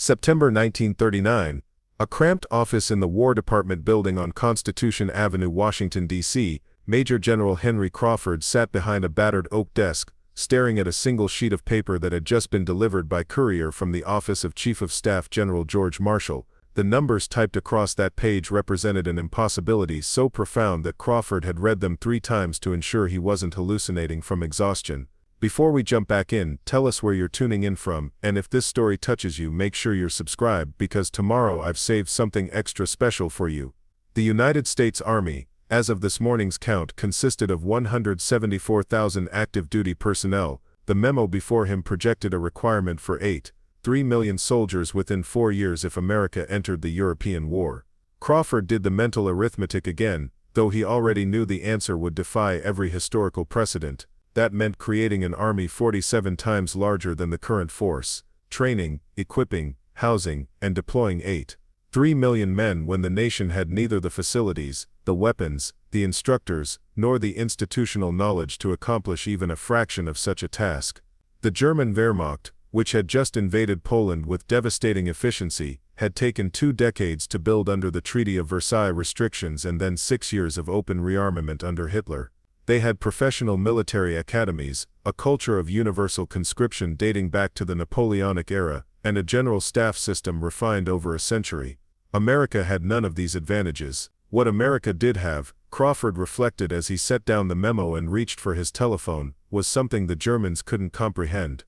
September 1939. A cramped office in the War Department building on Constitution Avenue, Washington, D.C., Major General Henry Crawford sat behind a battered oak desk, staring at a single sheet of paper that had just been delivered by courier from the office of Chief of Staff General George Marshall. The numbers typed across that page represented an impossibility so profound that Crawford had read them 3 times to ensure he wasn't hallucinating from exhaustion. Before we jump back in, tell us where you're tuning in from, and if this story touches you, make sure you're subscribed because tomorrow I've saved something extra special for you. The United States Army, as of this morning's count, consisted of 174,000 active duty personnel. The memo before him projected a requirement for 3 million soldiers within 4 years if America entered the European War. Crawford did the mental arithmetic again, though he already knew the answer would defy every historical precedent. That meant creating an army 47 times larger than the current force, training, equipping, housing, and deploying 3 million men when the nation had neither the facilities, the weapons, the instructors, nor the institutional knowledge to accomplish even a fraction of such a task. The German Wehrmacht, which had just invaded Poland with devastating efficiency, had taken 2 decades to build under the Treaty of Versailles restrictions and then 6 years of open rearmament under Hitler. They had professional military academies, a culture of universal conscription dating back to the Napoleonic era, and a general staff system refined over a century. America had none of these advantages. What America did have, Crawford reflected as he set down the memo and reached for his telephone, was something the Germans couldn't comprehend.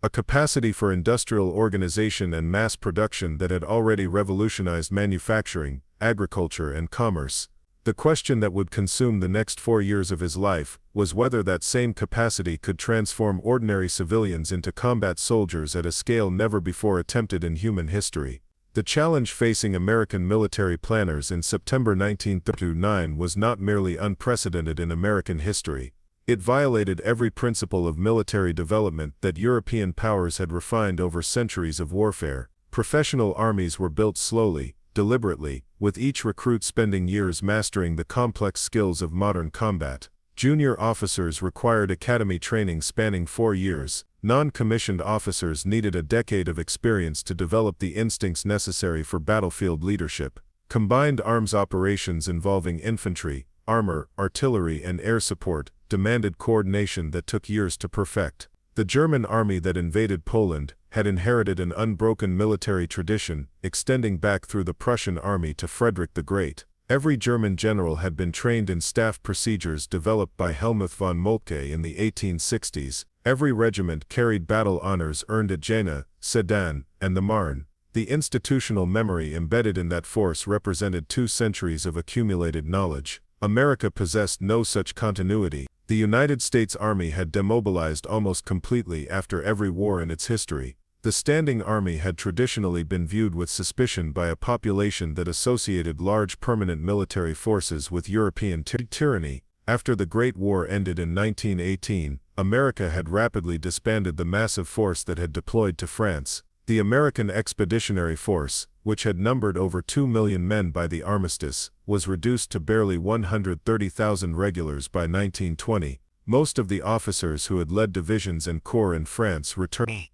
A capacity for industrial organization and mass production that had already revolutionized manufacturing, agriculture, and commerce. The question that would consume the next 4 years of his life was whether that same capacity could transform ordinary civilians into combat soldiers at a scale never before attempted in human history. The challenge facing American military planners in September 1939 was not merely unprecedented in American history. It violated every principle of military development that European powers had refined over centuries of warfare. Professional armies were built slowly, deliberately, with each recruit spending years mastering the complex skills of modern combat. Junior officers required academy training spanning 4 years. Non-commissioned officers needed a decade of experience to develop the instincts necessary for battlefield leadership. Combined arms operations involving infantry, armor, artillery, and air support demanded coordination that took years to perfect. The German army that invaded Poland had inherited an unbroken military tradition, extending back through the Prussian army to Frederick the Great. Every German general had been trained in staff procedures developed by Helmuth von Moltke in the 1860s. Every regiment carried battle honors earned at Jena, Sedan, and the Marne. The institutional memory embedded in that force represented 2 centuries of accumulated knowledge. America possessed no such continuity. The United States Army had demobilized almost completely after every war in its history. The standing army had traditionally been viewed with suspicion by a population that associated large permanent military forces with European tyranny. After the Great War ended in 1918, America had rapidly disbanded the massive force that had deployed to France. The American Expeditionary Force, which had numbered over 2 million men by the armistice, was reduced to barely 130,000 regulars by 1920. Most of the officers who had led divisions and corps in France returned.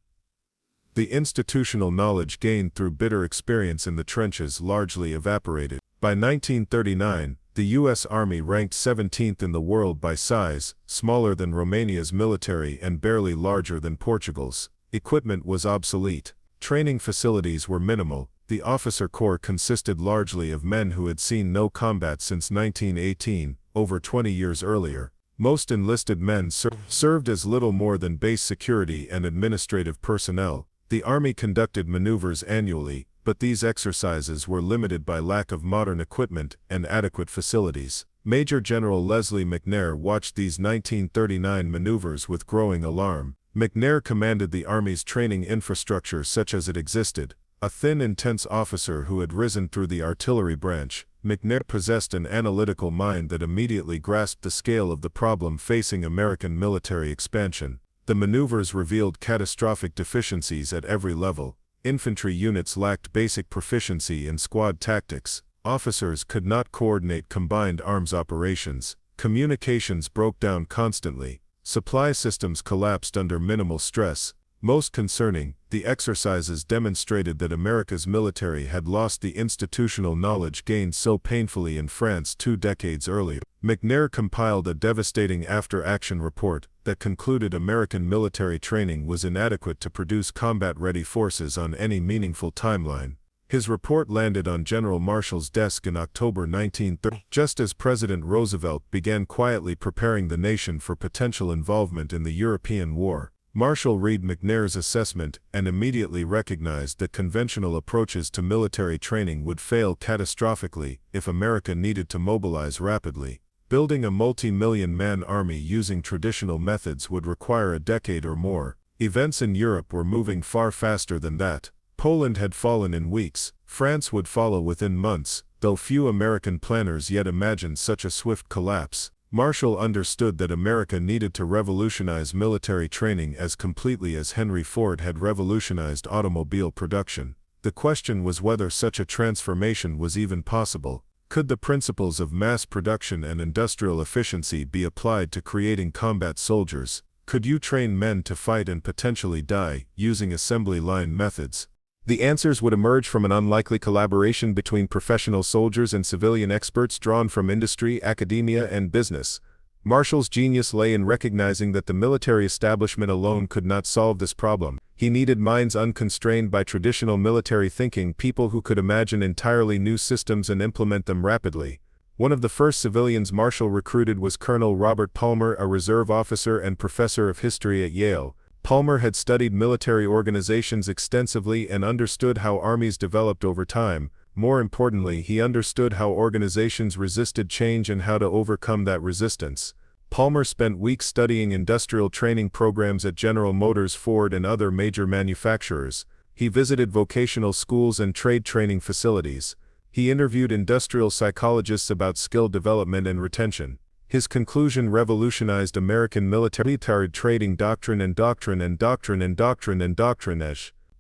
The institutional knowledge gained through bitter experience in the trenches largely evaporated. By 1939, the U.S. Army ranked 17th in the world by size, smaller than Romania's military and barely larger than Portugal's. Equipment was obsolete. Training facilities were minimal. The officer corps consisted largely of men who had seen no combat since 1918, over 20 years earlier. Most enlisted men served as little more than base security and administrative personnel. The Army conducted maneuvers annually, but these exercises were limited by lack of modern equipment and adequate facilities. Major General Leslie McNair watched these 1939 maneuvers with growing alarm. McNair commanded the Army's training infrastructure such as it existed. A thin, intense officer who had risen through the artillery branch, McNair possessed an analytical mind that immediately grasped the scale of the problem facing American military expansion. The maneuvers revealed catastrophic deficiencies at every level. Infantry units lacked basic proficiency in squad tactics. Officers could not coordinate combined arms operations. Communications broke down constantly. Supply systems collapsed under minimal stress. Most concerning, The exercises demonstrated that America's military had lost the institutional knowledge gained so painfully in France 2 decades earlier. McNair compiled a devastating after-action report that concluded American military training was inadequate to produce combat-ready forces on any meaningful timeline. His report landed on General Marshall's desk in October 1930, just as President Roosevelt began quietly preparing the nation for potential involvement in the European War. Marshall read McNair's assessment and immediately recognized that conventional approaches to military training would fail catastrophically if America needed to mobilize rapidly. Building a multi-million-man army using traditional methods would require a decade or more. Events in Europe were moving far faster than that. Poland had fallen in weeks. France would follow within months, though few American planners yet imagined such a swift collapse. Marshall understood that America needed to revolutionize military training as completely as Henry Ford had revolutionized automobile production. The question was whether such a transformation was even possible. Could the principles of mass production and industrial efficiency be applied to creating combat soldiers? Could you train men to fight and potentially die, using assembly line methods? The answers would emerge from an unlikely collaboration between professional soldiers and civilian experts drawn from industry, academia, and business. Marshall's genius lay in recognizing that the military establishment alone could not solve this problem. He needed minds unconstrained by traditional military thinking, people who could imagine entirely new systems and implement them rapidly. One of the first civilians Marshall recruited was Colonel Robert Palmer, a reserve officer and professor of history at Yale. Palmer had studied military organizations extensively and understood how armies developed over time. More importantly, he understood how organizations resisted change and how to overcome that resistance. Palmer spent weeks studying industrial training programs at General Motors, Ford, and other major manufacturers. He visited vocational schools and trade training facilities. He interviewed industrial psychologists about skill development and retention. His conclusion revolutionized American military trading doctrine.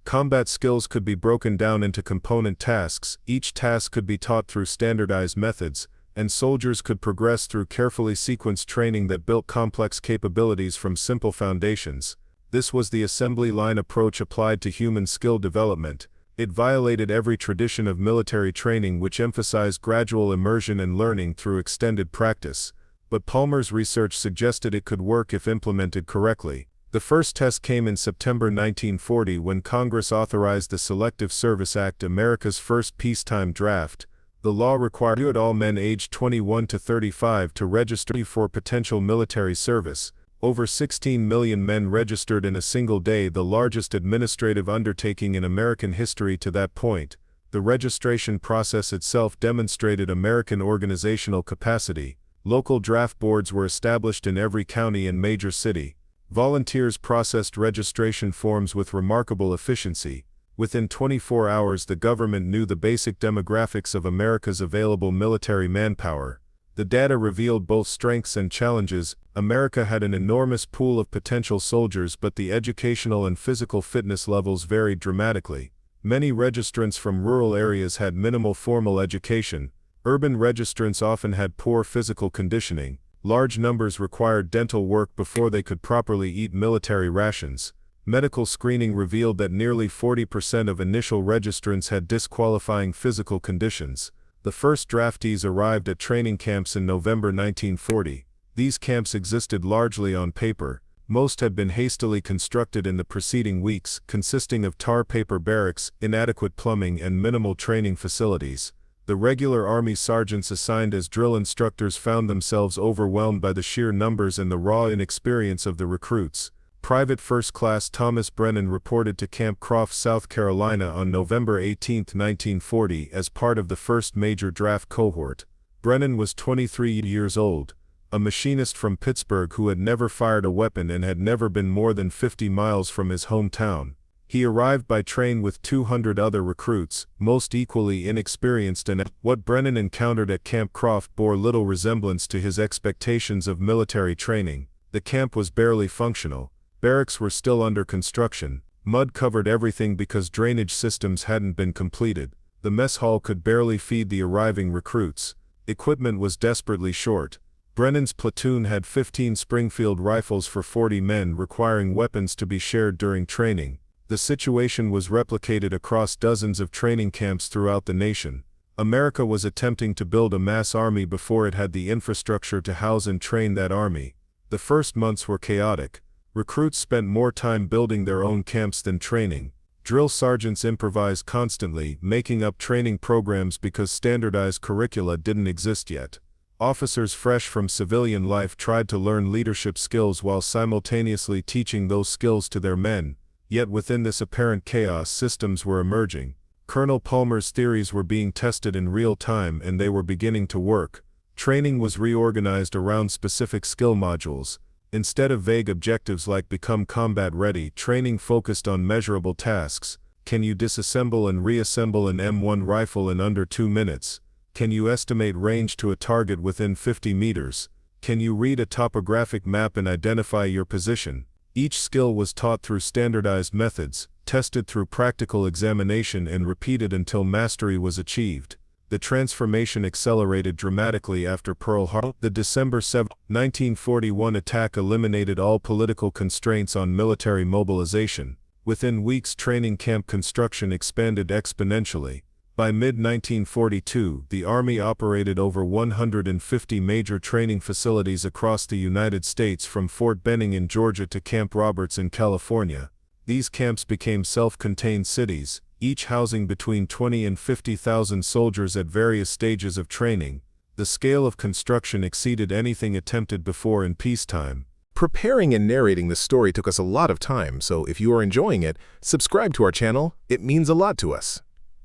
Combat skills could be broken down into component tasks, each task could be taught through standardized methods, and soldiers could progress through carefully sequenced training that built complex capabilities from simple foundations. This was the assembly line approach applied to human skill development. It violated every tradition of military training which emphasized gradual immersion and learning through extended practice. But Palmer's research suggested it could work if implemented correctly. The first test came in September 1940 when Congress authorized the Selective Service Act, America's first peacetime draft. The law required all men aged 21 to 35 to register for potential military service. Over 16 million men registered in a single day, the largest administrative undertaking in American history to that point. The registration process itself demonstrated American organizational capacity. Local draft boards were established in every county and major city. Volunteers processed registration forms with remarkable efficiency. Within 24 hours, the government knew the basic demographics of America's available military manpower. The data revealed both strengths and challenges. America had an enormous pool of potential soldiers, but the educational and physical fitness levels varied dramatically. Many registrants from rural areas had minimal formal education. Urban registrants often had poor physical conditioning. Large numbers required dental work before they could properly eat military rations. Medical screening revealed that nearly 40% of initial registrants had disqualifying physical conditions. The first draftees arrived at training camps in November 1940. These camps existed largely on paper. Most had been hastily constructed in the preceding weeks, consisting of tar paper barracks, inadequate plumbing, and minimal training facilities. The regular Army sergeants assigned as drill instructors found themselves overwhelmed by the sheer numbers and the raw inexperience of the recruits. Private First Class Thomas Brennan reported to Camp Crawford, South Carolina on November 18, 1940 as part of the first major draft cohort. Brennan was 23 years old, a machinist from Pittsburgh who had never fired a weapon and had never been more than 50 miles from his hometown. He arrived by train with 200 other recruits, most equally inexperienced, and what Brennan encountered at Camp Crawford bore little resemblance to his expectations of military training. The camp was barely functional. Barracks were still under construction. Mud covered everything because drainage systems hadn't been completed. The mess hall could barely feed the arriving recruits. Equipment was desperately short. Brennan's platoon had 15 Springfield rifles for 40 men, requiring weapons to be shared during training. The situation was replicated across dozens of training camps throughout the nation. America was attempting to build a mass army before it had the infrastructure to house and train that army. The first months were chaotic. Recruits spent more time building their own camps than training. Drill sergeants improvised constantly, making up training programs because standardized curricula didn't exist yet. Officers fresh from civilian life tried to learn leadership skills while simultaneously teaching those skills to their men. Yet within this apparent chaos, systems were emerging. Colonel Palmer's theories were being tested in real time, and they were beginning to work. Training was reorganized around specific skill modules. Instead of vague objectives like become combat ready, training focused on measurable tasks. Can you disassemble and reassemble an M1 rifle in under 2 minutes? Can you estimate range to a target within 50 meters? Can you read a topographic map and identify your position? Each skill was taught through standardized methods, tested through practical examination and repeated until mastery was achieved. The transformation accelerated dramatically after Pearl Harbor. The December 7, 1941 attack eliminated all political constraints on military mobilization. Within weeks, training camp construction expanded exponentially. By mid-1942, the Army operated over 150 major training facilities across the United States, from Fort Benning in Georgia to Camp Roberts in California. These camps became self-contained cities, each housing between 20 and 50,000 soldiers at various stages of training. The scale of construction exceeded anything attempted before in peacetime. Preparing and narrating this story took us a lot of time, so if you are enjoying it, subscribe to our channel. It means a lot to us.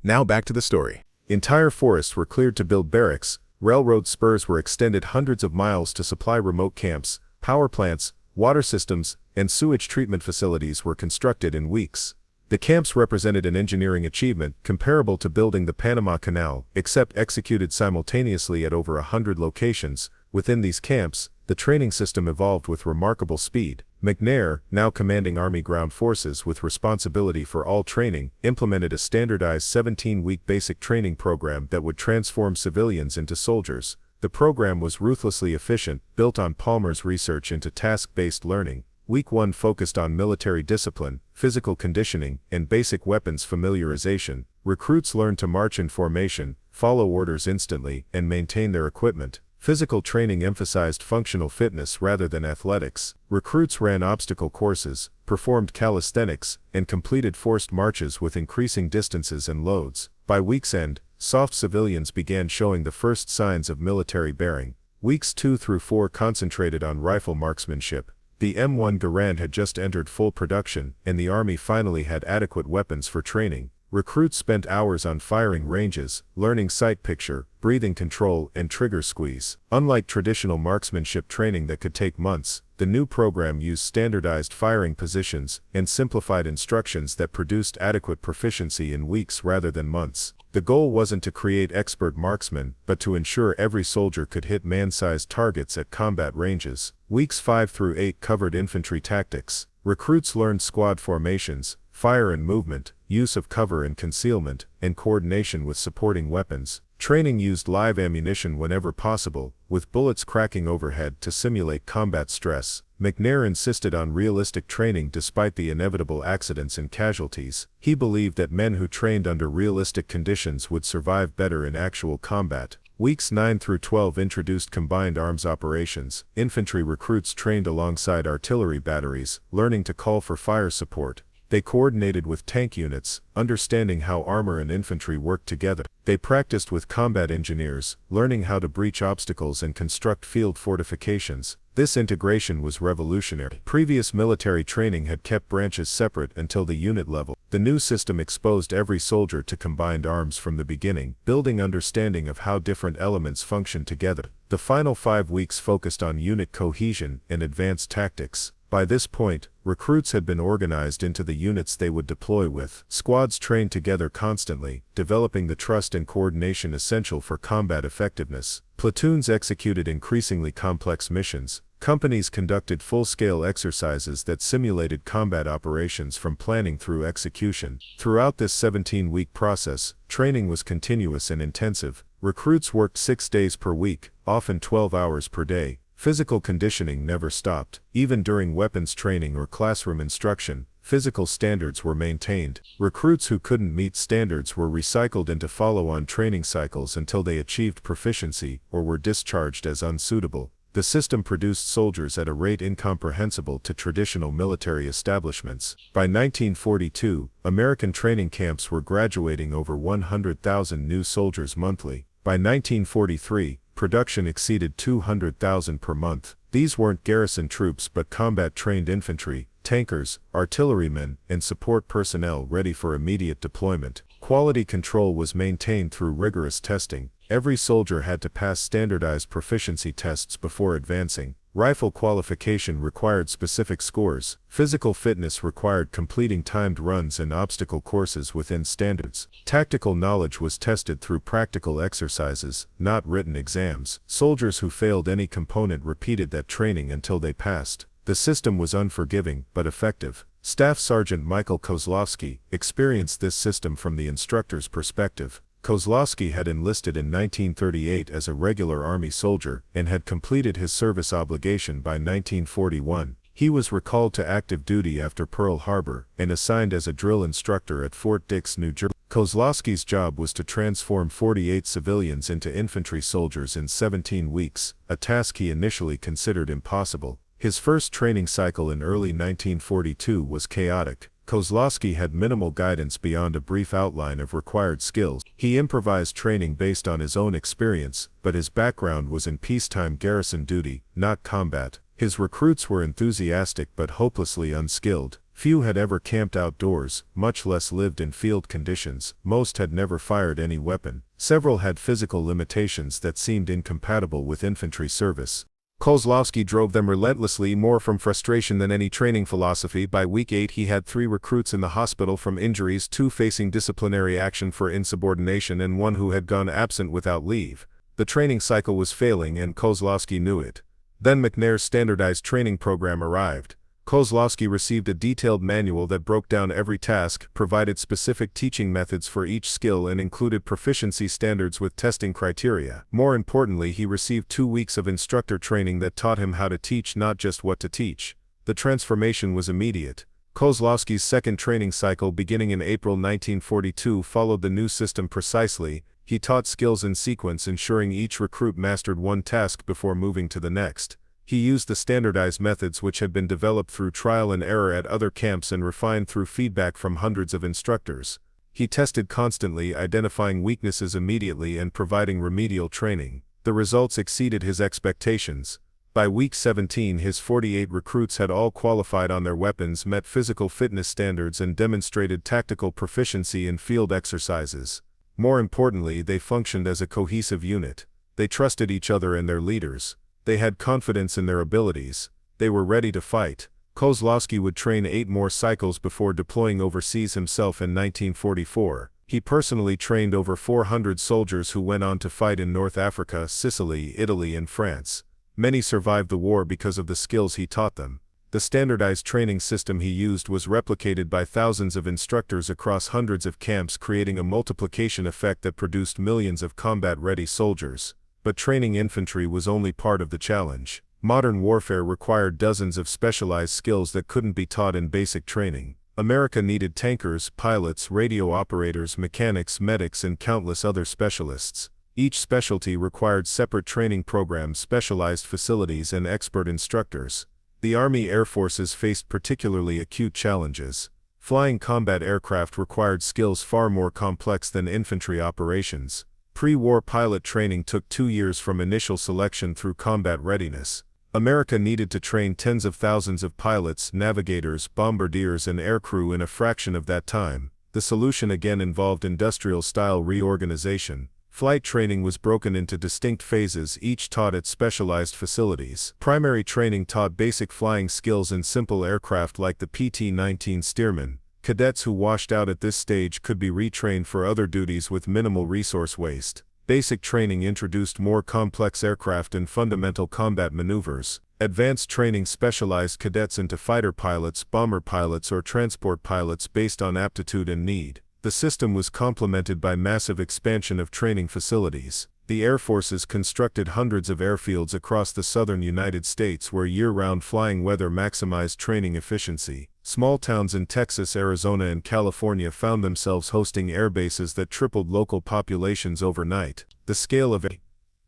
Now back to the story. Entire forests were cleared to build barracks, railroad spurs were extended hundreds of miles to supply remote camps, power plants, water systems, and sewage treatment facilities were constructed in weeks. The camps represented an engineering achievement comparable to building the Panama Canal, except executed simultaneously at over 100 locations. Within these camps, the training system evolved with remarkable speed. McNair, now commanding Army Ground Forces with responsibility for all training, implemented a standardized 17-week basic training program that would transform civilians into soldiers. The program was ruthlessly efficient, built on Palmer's research into task-based learning. Week 1 focused on military discipline, physical conditioning, and basic weapons familiarization. Recruits learned to march in formation, follow orders instantly, and maintain their equipment. Physical training emphasized functional fitness rather than athletics. Recruits ran obstacle courses, performed calisthenics, and completed forced marches with increasing distances and loads. By week's end, soft civilians began showing the first signs of military bearing. Weeks 2 through 4 concentrated on rifle marksmanship. The M1 Garand had just entered full production, and the Army finally had adequate weapons for training. Recruits spent hours on firing ranges, learning sight picture, breathing control, and trigger squeeze. Unlike traditional marksmanship training that could take months, the new program used standardized firing positions and simplified instructions that produced adequate proficiency in weeks rather than months. The goal wasn't to create expert marksmen, but to ensure every soldier could hit man-sized targets at combat ranges. Weeks 5 through 8 covered infantry tactics. Recruits learned squad formations, fire and movement, use of cover and concealment, and coordination with supporting weapons. Training used live ammunition whenever possible, with bullets cracking overhead to simulate combat stress. McNair insisted on realistic training despite the inevitable accidents and casualties. He believed that men who trained under realistic conditions would survive better in actual combat. Weeks 9 through 12 introduced combined arms operations. Infantry recruits trained alongside artillery batteries, learning to call for fire support. They coordinated with tank units, understanding how armor and infantry worked together. They practiced with combat engineers, learning how to breach obstacles and construct field fortifications. This integration was revolutionary. Previous military training had kept branches separate until the unit level. The new system exposed every soldier to combined arms from the beginning, building understanding of how different elements function together. The final 5 weeks focused on unit cohesion and advanced tactics. By this point, recruits had been organized into the units they would deploy with. Squads trained together constantly, developing the trust and coordination essential for combat effectiveness. Platoons executed increasingly complex missions. Companies conducted full-scale exercises that simulated combat operations from planning through execution. Throughout this 17-week process, training was continuous and intensive. Recruits worked 6 days per week, often 12 hours per day. Physical conditioning never stopped. Even during weapons training or classroom instruction, physical standards were maintained. Recruits who couldn't meet standards were recycled into follow-on training cycles until they achieved proficiency or were discharged as unsuitable. The system produced soldiers at a rate incomprehensible to traditional military establishments. By 1942, American training camps were graduating over 100,000 new soldiers monthly. By 1943, production exceeded 200,000 per month. These weren't garrison troops but combat-trained infantry, tankers, artillerymen, and support personnel ready for immediate deployment. Quality control was maintained through rigorous testing. Every soldier had to pass standardized proficiency tests before advancing. Rifle qualification required specific scores. Physical fitness required completing timed runs and obstacle courses within standards. Tactical knowledge was tested through practical exercises, not written exams. Soldiers who failed any component repeated that training until they passed. The system was unforgiving but effective. Staff Sergeant Michael Kozlowski experienced this system from the instructor's perspective. Kozlowski had enlisted in 1938 as a regular Army soldier and had completed his service obligation by 1941. He was recalled to active duty after Pearl Harbor and assigned as a drill instructor at Fort Dix, New Jersey. Kozlowski's job was to transform 48 civilians into infantry soldiers in 17 weeks, a task he initially considered impossible. His first training cycle in early 1942 was chaotic. Kozlowski had minimal guidance beyond a brief outline of required skills. He improvised training based on his own experience, but his background was in peacetime garrison duty, not combat. His recruits were enthusiastic but hopelessly unskilled. Few had ever camped outdoors, much less lived in field conditions. Most had never fired any weapon. Several had physical limitations that seemed incompatible with infantry service. Kozlowski drove them relentlessly, more from frustration than any training philosophy. By week 8 he had 3 recruits in the hospital from injuries, 2 facing disciplinary action for insubordination and 1 who had gone absent without leave. The training cycle was failing and Kozlowski knew it. Then McNair's standardized training program arrived. Kozlowski received a detailed manual that broke down every task, provided specific teaching methods for each skill and included proficiency standards with testing criteria. More importantly, he received 2 weeks of instructor training that taught him how to teach, not just what to teach. The transformation was immediate. Kozlowski's second training cycle, beginning in April 1942, followed the new system precisely. He taught skills in sequence, ensuring each recruit mastered one task before moving to the next. He used the standardized methods which had been developed through trial and error at other camps and refined through feedback from hundreds of instructors. He tested constantly, identifying weaknesses immediately and providing remedial training. The results exceeded his expectations. By week 17 his 48 recruits had all qualified on their weapons, met physical fitness standards and demonstrated tactical proficiency in field exercises. More importantly, they functioned as a cohesive unit. They trusted each other and their leaders. They had confidence in their abilities. They were ready to fight. Kozlowski would train 8 more cycles before deploying overseas himself in 1944. He personally trained over 400 soldiers who went on to fight in North Africa, Sicily, Italy, and France. Many survived the war because of the skills he taught them. The standardized training system he used was replicated by thousands of instructors across hundreds of camps, creating a multiplication effect that produced millions of combat-ready soldiers. But training infantry was only part of the challenge. Modern warfare required dozens of specialized skills that couldn't be taught in basic training. America needed tankers, pilots, radio operators, mechanics, medics, and countless other specialists. Each specialty required separate training programs, specialized facilities, and expert instructors. The Army Air Forces faced particularly acute challenges. Flying combat aircraft required skills far more complex than infantry operations. Pre-war pilot training took 2 years from initial selection through combat readiness. America needed to train tens of thousands of pilots, navigators, bombardiers, and aircrew in a fraction of that time. The solution again involved industrial-style reorganization. Flight training was broken into distinct phases, each taught at specialized facilities. Primary training taught basic flying skills in simple aircraft like the PT-19 Stearman. Cadets who washed out at this stage could be retrained for other duties with minimal resource waste. Basic training introduced more complex aircraft and fundamental combat maneuvers. Advanced training specialized cadets into fighter pilots, bomber pilots, or transport pilots based on aptitude and need. The system was complemented by massive expansion of training facilities. The Air Forces constructed hundreds of airfields across the southern United States where year-round flying weather maximized training efficiency. Small towns in Texas, Arizona, and California found themselves hosting air bases that tripled local populations overnight. The scale of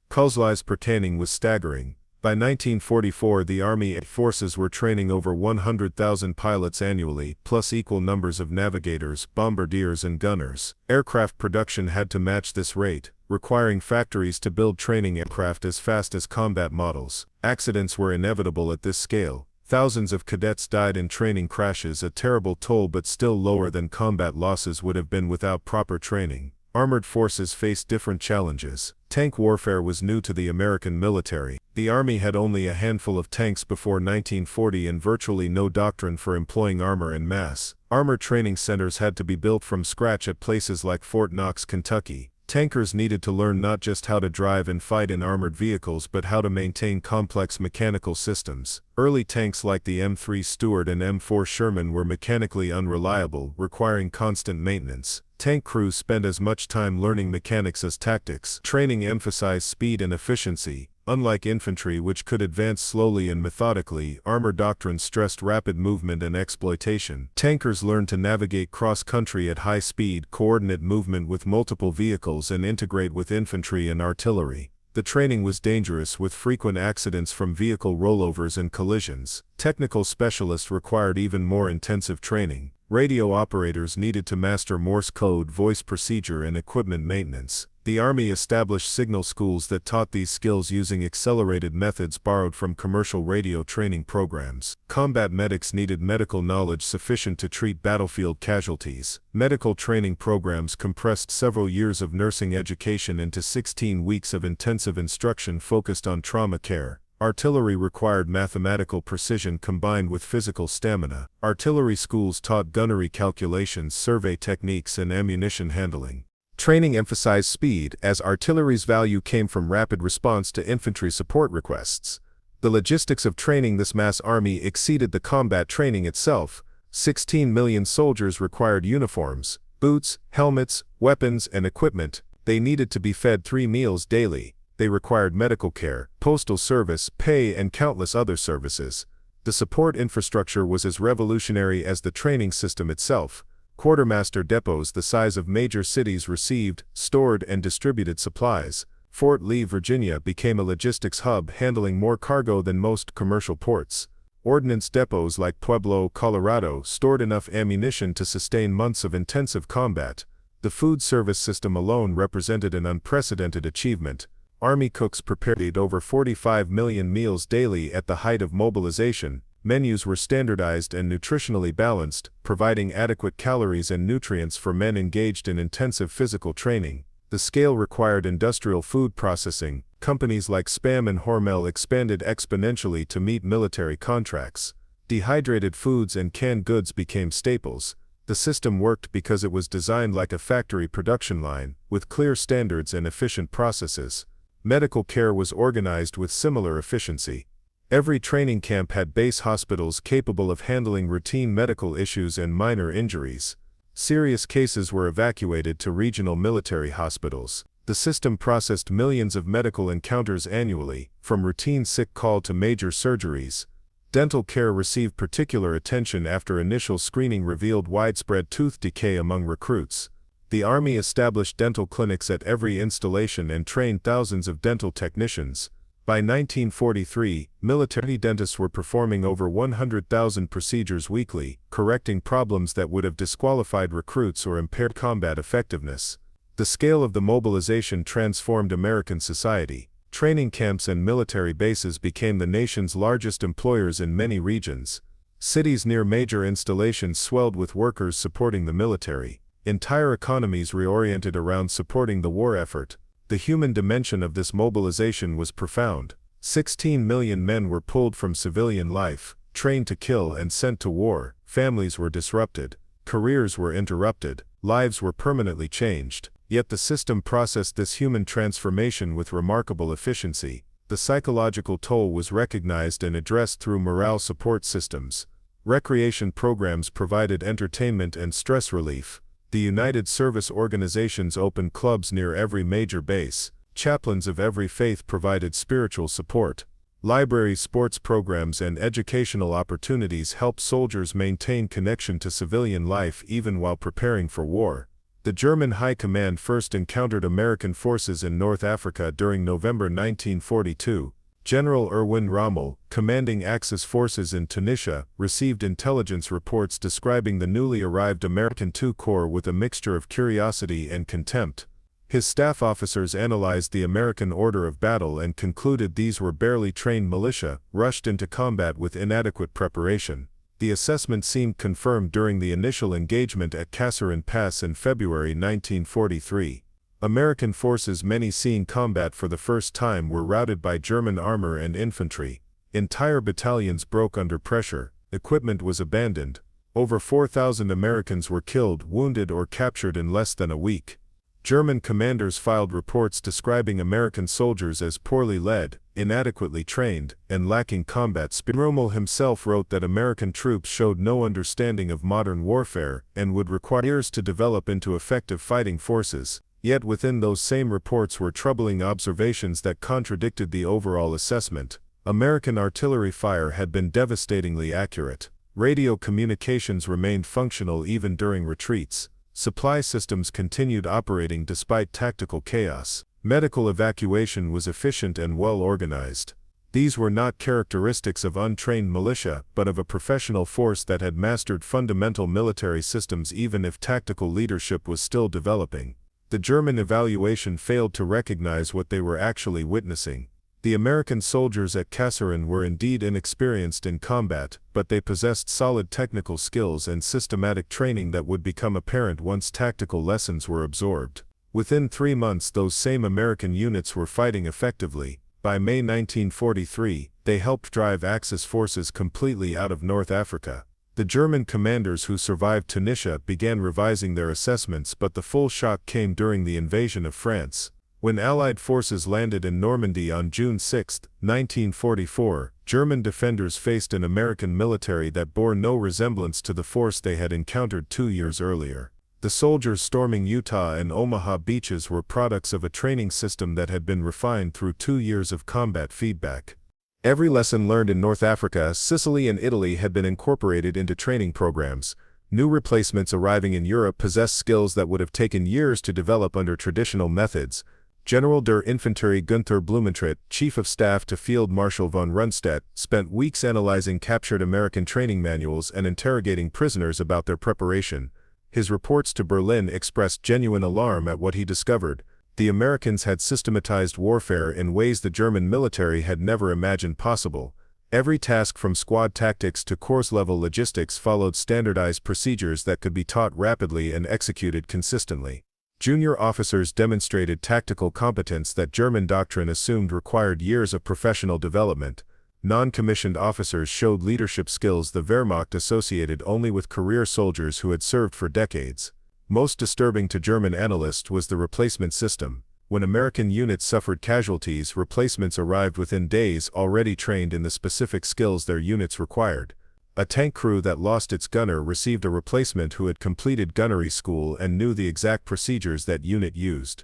casualties pertaining was staggering. By 1944, the Army forces were training over 100,000 pilots annually, plus equal numbers of navigators, bombardiers, and gunners. Aircraft production had to match this rate, requiring factories to build training aircraft as fast as combat models. Accidents were inevitable at this scale. Thousands of cadets died in training crashes, a terrible toll but still lower than combat losses would have been without proper training. Armored forces faced different challenges. Tank warfare was new to the American military. The Army had only a handful of tanks before 1940 and virtually no doctrine for employing armor en masse. Armor training centers had to be built from scratch at places like Fort Knox, Kentucky. Tankers needed to learn not just how to drive and fight in armored vehicles but how to maintain complex mechanical systems. Early tanks like the M3 Stuart and M4 Sherman were mechanically unreliable, requiring constant maintenance. Tank crews spent as much time learning mechanics as tactics. Training emphasized speed and efficiency. Unlike infantry, which could advance slowly and methodically, armor doctrine stressed rapid movement and exploitation. Tankers learned to navigate cross-country at high speed, coordinate movement with multiple vehicles, and integrate with infantry and artillery. The training was dangerous, with frequent accidents from vehicle rollovers and collisions. Technical specialists required even more intensive training. Radio operators needed to master Morse code, voice procedure, and equipment maintenance. The Army established signal schools that taught these skills using accelerated methods borrowed from commercial radio training programs. Combat medics needed medical knowledge sufficient to treat battlefield casualties. Medical training programs compressed several years of nursing education into 16 weeks of intensive instruction focused on trauma care. Artillery required mathematical precision combined with physical stamina. Artillery schools taught gunnery calculations, survey techniques, and ammunition handling. Training emphasized speed, as artillery's value came from rapid response to infantry support requests. The logistics of training this mass army exceeded the combat training itself. 16 million soldiers required uniforms, boots, helmets, weapons, and equipment. They needed to be fed 3 meals daily. They required medical care, postal service, pay, and countless other services. The support infrastructure was as revolutionary as the training system itself. Quartermaster depots the size of major cities received, stored, and distributed supplies. Fort Lee, Virginia became a logistics hub, handling more cargo than most commercial ports. Ordnance depots like Pueblo, Colorado, stored enough ammunition to sustain months of intensive combat. The food service system alone represented an unprecedented achievement. Army cooks prepared over 45 million meals daily at the height of mobilization. Menus were standardized and nutritionally balanced, providing adequate calories and nutrients for men engaged in intensive physical training. The scale required industrial food processing. Companies like Spam and Hormel expanded exponentially to meet military contracts. Dehydrated foods and canned goods became staples. The system worked because it was designed like a factory production line, with clear standards and efficient processes. Medical care was organized with similar efficiency. Every training camp had base hospitals capable of handling routine medical issues and minor injuries. Serious cases were evacuated to regional military hospitals. The system processed millions of medical encounters annually, from routine sick call to major surgeries. Dental care received particular attention after initial screening revealed widespread tooth decay among recruits. The Army established dental clinics at every installation and trained thousands of dental technicians. By 1943, military dentists were performing over 100,000 procedures weekly, correcting problems that would have disqualified recruits or impaired combat effectiveness. The scale of the mobilization transformed American society. Training camps and military bases became the nation's largest employers in many regions. Cities near major installations swelled with workers supporting the military. Entire economies reoriented around supporting the war effort. The human dimension of this mobilization was profound. 16 million men were pulled from civilian life, trained to kill and sent to war. Families were disrupted. Careers were interrupted. Lives were permanently changed. Yet the system processed this human transformation with remarkable efficiency. The psychological toll was recognized and addressed through morale support systems. Recreation programs provided entertainment and stress relief. The United Service Organizations opened clubs near every major base. Chaplains of every faith provided spiritual support. Libraries, sports programs, and educational opportunities helped soldiers maintain connection to civilian life even while preparing for war. The German High Command first encountered American forces in North Africa during November 1942. General Erwin Rommel, commanding Axis forces in Tunisia, received intelligence reports describing the newly arrived American II Corps with a mixture of curiosity and contempt. His staff officers analyzed the American order of battle and concluded these were barely trained militia, rushed into combat with inadequate preparation. The assessment seemed confirmed during the initial engagement at Kasserine Pass in February 1943. American forces, many seeing combat for the first time, were routed by German armor and infantry. Entire battalions broke under pressure, equipment was abandoned. Over 4,000 Americans were killed, wounded, or captured in less than a week. German commanders filed reports describing American soldiers as poorly led, inadequately trained, and lacking combat spirit. Rommel himself wrote that American troops showed no understanding of modern warfare and would require years to develop into effective fighting forces. Yet within those same reports were troubling observations that contradicted the overall assessment. American artillery fire had been devastatingly accurate. Radio communications remained functional even during retreats. Supply systems continued operating despite tactical chaos. Medical evacuation was efficient and well organized. These were not characteristics of untrained militia, but of a professional force that had mastered fundamental military systems even if tactical leadership was still developing. The German evaluation failed to recognize what they were actually witnessing. The American soldiers at Kasserine were indeed inexperienced in combat, but they possessed solid technical skills and systematic training that would become apparent once tactical lessons were absorbed. Within 3 months, those same American units were fighting effectively. By May 1943, they helped drive Axis forces completely out of North Africa. The German commanders who survived Tunisia began revising their assessments, but the full shock came during the invasion of France. When Allied forces landed in Normandy on June 6, 1944, German defenders faced an American military that bore no resemblance to the force they had encountered 2 years earlier. The soldiers storming Utah and Omaha beaches were products of a training system that had been refined through 2 years of combat feedback. Every lesson learned in North Africa, Sicily, and Italy had been incorporated into training programs. New replacements arriving in Europe possessed skills that would have taken years to develop under traditional methods. General der Infanterie Günther Blumentritt, Chief of Staff to Field Marshal von Rundstedt, spent weeks analyzing captured American training manuals and interrogating prisoners about their preparation. His reports to Berlin expressed genuine alarm at what he discovered. The Americans had systematized warfare in ways the German military had never imagined possible. Every task from squad tactics to course-level logistics followed standardized procedures that could be taught rapidly and executed consistently. Junior officers demonstrated tactical competence that German doctrine assumed required years of professional development. Non-commissioned officers showed leadership skills the Wehrmacht associated only with career soldiers who had served for decades. Most disturbing to German analysts was the replacement system. When American units suffered casualties, replacements arrived within days, already trained in the specific skills their units required. A tank crew that lost its gunner received a replacement who had completed gunnery school and knew the exact procedures that unit used.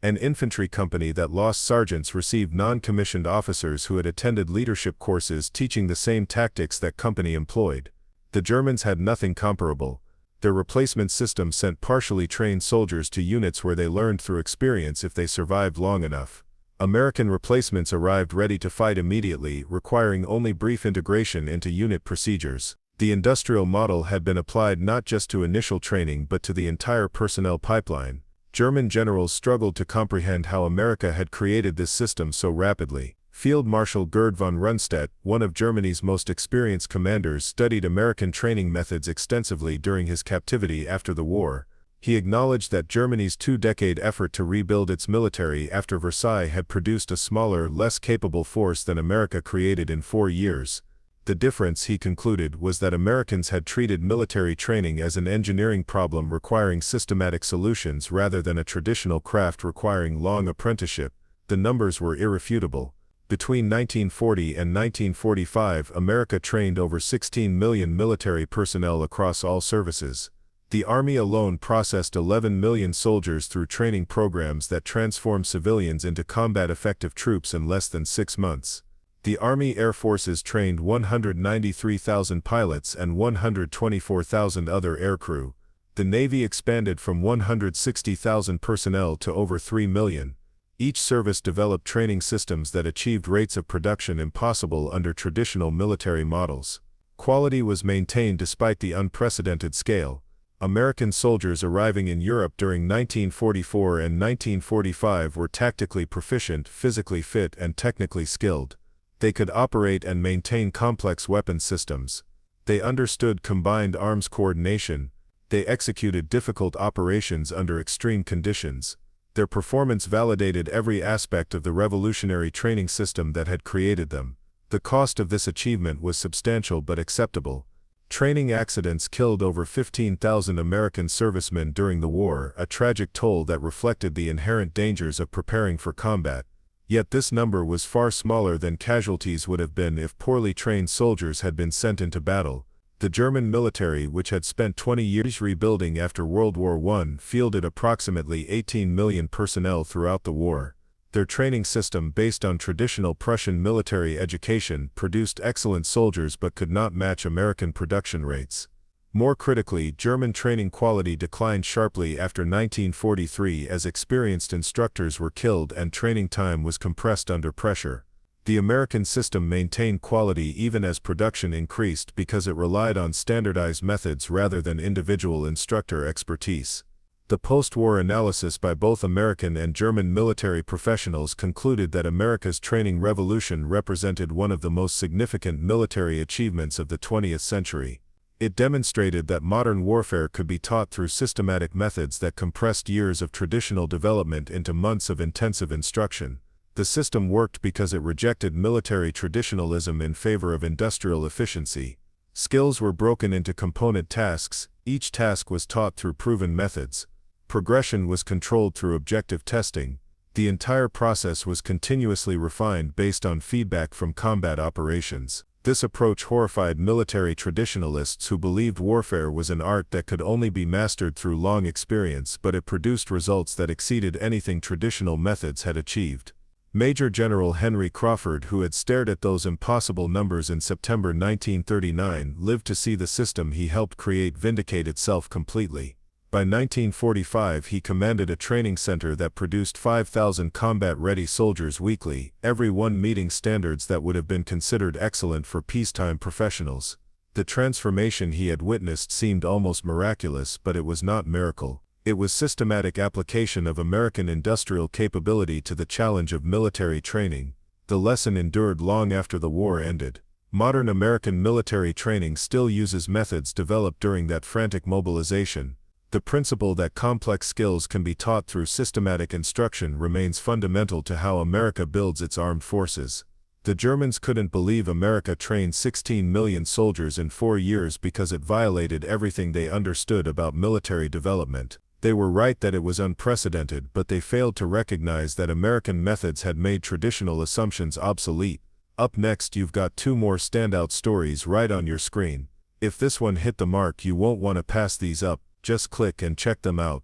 An infantry company that lost sergeants received non-commissioned officers who had attended leadership courses teaching the same tactics that company employed. The Germans had nothing comparable. Their replacement system sent partially trained soldiers to units where they learned through experience if they survived long enough. American replacements arrived ready to fight immediately, requiring only brief integration into unit procedures. The industrial model had been applied not just to initial training but to the entire personnel pipeline. German generals struggled to comprehend how America had created this system so rapidly. Field Marshal Gerd von Rundstedt, one of Germany's most experienced commanders, studied American training methods extensively during his captivity after the war. He acknowledged that Germany's 2-decade effort to rebuild its military after Versailles had produced a smaller, less capable force than America created in 4 years. The difference, he concluded, was that Americans had treated military training as an engineering problem requiring systematic solutions rather than a traditional craft requiring long apprenticeship. The numbers were irrefutable. Between 1940 and 1945, America trained over 16 million military personnel across all services. The Army alone processed 11 million soldiers through training programs that transformed civilians into combat-effective troops in less than 6 months. The Army Air Forces trained 193,000 pilots and 124,000 other aircrew. The Navy expanded from 160,000 personnel to over 3 million. Each service developed training systems that achieved rates of production impossible under traditional military models. Quality was maintained despite the unprecedented scale. American soldiers arriving in Europe during 1944 and 1945 were tactically proficient, physically fit, and technically skilled. They could operate and maintain complex weapon systems. They understood combined arms coordination. They executed difficult operations under extreme conditions. Their performance validated every aspect of the revolutionary training system that had created them. The cost of this achievement was substantial but acceptable. Training accidents killed over 15,000 American servicemen during the war, a tragic toll that reflected the inherent dangers of preparing for combat. Yet this number was far smaller than casualties would have been if poorly trained soldiers had been sent into battle. The German military, which had spent 20 years rebuilding after World War I, fielded approximately 18 million personnel throughout the war. Their training system, based on traditional Prussian military education, produced excellent soldiers but could not match American production rates. More critically, German training quality declined sharply after 1943 as experienced instructors were killed and training time was compressed under pressure. The American system maintained quality even as production increased because it relied on standardized methods rather than individual instructor expertise. The post-war analysis by both American and German military professionals concluded that America's training revolution represented one of the most significant military achievements of the 20th century. It demonstrated that modern warfare could be taught through systematic methods that compressed years of traditional development into months of intensive instruction. The system worked because it rejected military traditionalism in favor of industrial efficiency. Skills were broken into component tasks. Each task was taught through proven methods. Progression was controlled through objective testing. The entire process was continuously refined based on feedback from combat operations. This approach horrified military traditionalists who believed warfare was an art that could only be mastered through long experience, but it produced results that exceeded anything traditional methods had achieved. Major General Henry Crawford, who had stared at those impossible numbers in September 1939, lived to see the system he helped create vindicate itself completely. By 1945 he commanded a training center that produced 5,000 combat-ready soldiers weekly, every one meeting standards that would have been considered excellent for peacetime professionals. The transformation he had witnessed seemed almost miraculous, but it was not miracle. It was systematic application of American industrial capability to the challenge of military training. The lesson endured long after the war ended. Modern American military training still uses methods developed during that frantic mobilization. The principle that complex skills can be taught through systematic instruction remains fundamental to how America builds its armed forces. The Germans couldn't believe America trained 16 million soldiers in 4 years because it violated everything they understood about military development. They were right that it was unprecedented, but they failed to recognize that American methods had made traditional assumptions obsolete. Up next, you've got 2 more standout stories right on your screen. If this one hit the mark, you won't want to pass these up. Just click and check them out.